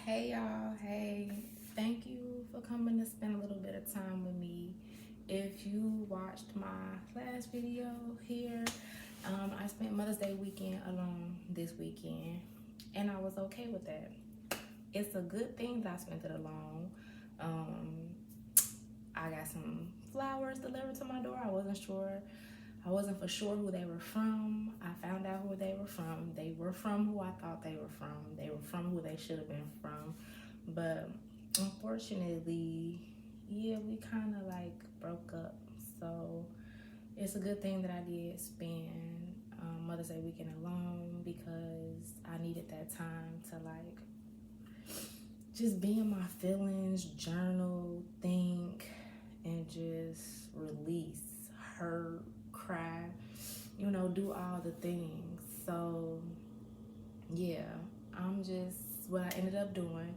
Hey y'all, hey. Thank you for coming to spend a little bit of time with me. If you watched my last video here, I spent Mother's Day weekend alone this weekend, and I was okay with that. It's a good thing that I spent it alone. Um, I got some flowers delivered to my door. I wasn't for sure who they were from. I found out who they were from. They were from who I thought they were from. They were from who they should have been from. But unfortunately, yeah, we kind of like broke up. So it's a good thing that I did spend Mother's Day weekend alone because I needed that time to like just be in my feelings, journal, think, and just release, hurt, cry, do all the things. So, yeah, what I ended up doing.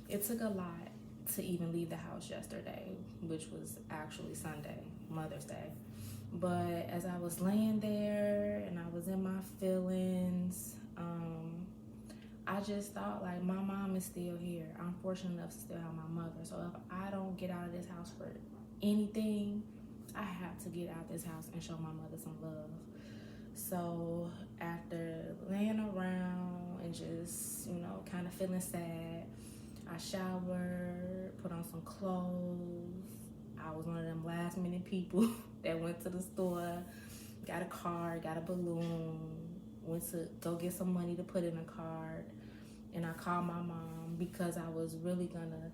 It took a lot to even leave the house yesterday, which was actually Sunday, Mother's Day. But as I was laying there and I was in my feelings, I just thought like my mom is still here. I'm fortunate enough to still have my mother. So if I don't get out of this house for anything, I have to get out of this house and show my mother some love. So after laying around and just, kind of feeling sad, I showered, put on some clothes. I was one of them last minute people that went to the store, got a card, got a balloon, went to go get some money to put in a card. And I called my mom because I was really gonna,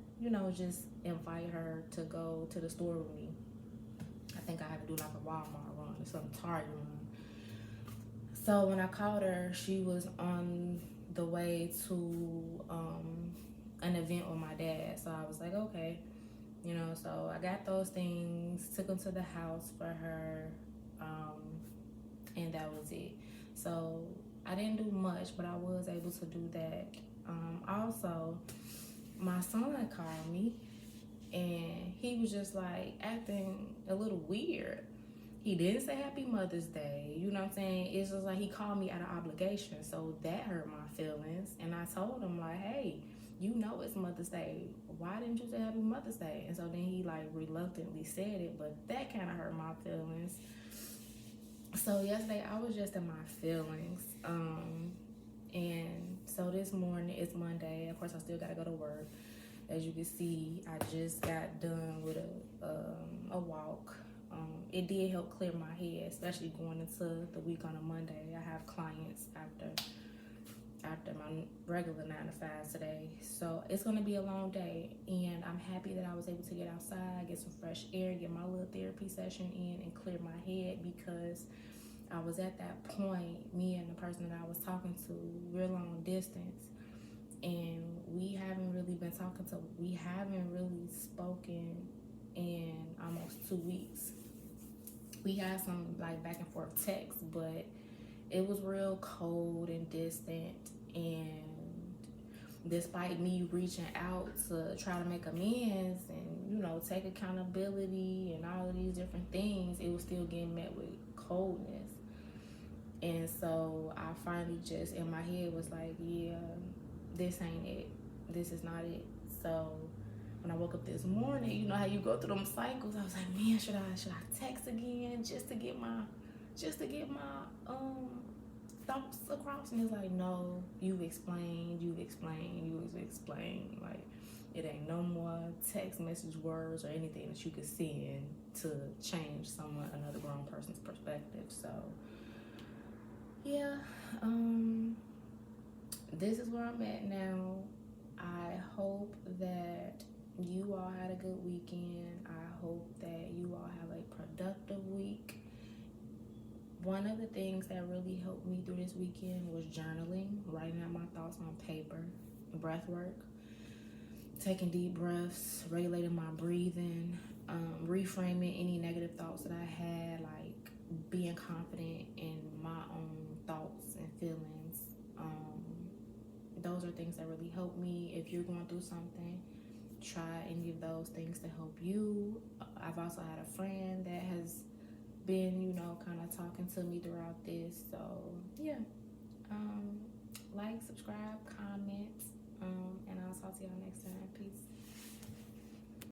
just invite her to go to the store with me. I think I had to do like a Walmart run or some Target run. So when I called her, she was on the way to an event with my dad. So I was like, okay, so I got those things, took them to the house for her, and that was it. So I didn't do much, but I was able to do that. Also, my son called me, and he was just like acting a little weird. He didn't say Happy Mother's Day. You know what I'm saying? It's just like he called me out of obligation. So that hurt my feelings. And I told him, like, hey, it's Mother's Day. Why didn't you say Happy Mother's Day? And so then he, like, reluctantly said it. But that kind of hurt my feelings. So yesterday, I was just in my feelings. And so this morning, it's Monday. Of course, I still got to go to work. As you can see, I just got done with a walk. It did help clear my head, especially going into the week on a Monday. I have clients after my regular 9 to 5 today. So it's going to be a long day, and I'm happy that I was able to get outside, get some fresh air, get my little therapy session in, and clear my head because I was at that point, me and the person that I was talking to, we're long distance, and we haven't really spoken in almost 2 weeks. We had some like back and forth text, but it was real cold and distant. And despite me reaching out to try to make amends and take accountability and all of these different things, it was still getting met with coldness. And so I finally just in my head was like, yeah, this ain't it. This is not it. So when I woke up this morning, you know how you go through them cycles, I was like, man, should I text again just to get my thoughts across? And it's like, no, you've explained. Like, it ain't no more text message words or anything that you could send to change another grown person's perspective. So yeah, this is where I'm at now. I hope that you all had a good weekend. I hope that you all have a productive week. One of the things that really helped me through this weekend was journaling, writing out my thoughts on paper, breath work, taking deep breaths, regulating my breathing, reframing any negative thoughts that I had, like being confident in my own thoughts and feelings. Those are things that really help me. If you're going through something, try any of those things to help you. I've also had a friend that has been, kind of talking to me throughout this. So yeah, like, subscribe, comment, and I'll see y'all next time. Peace.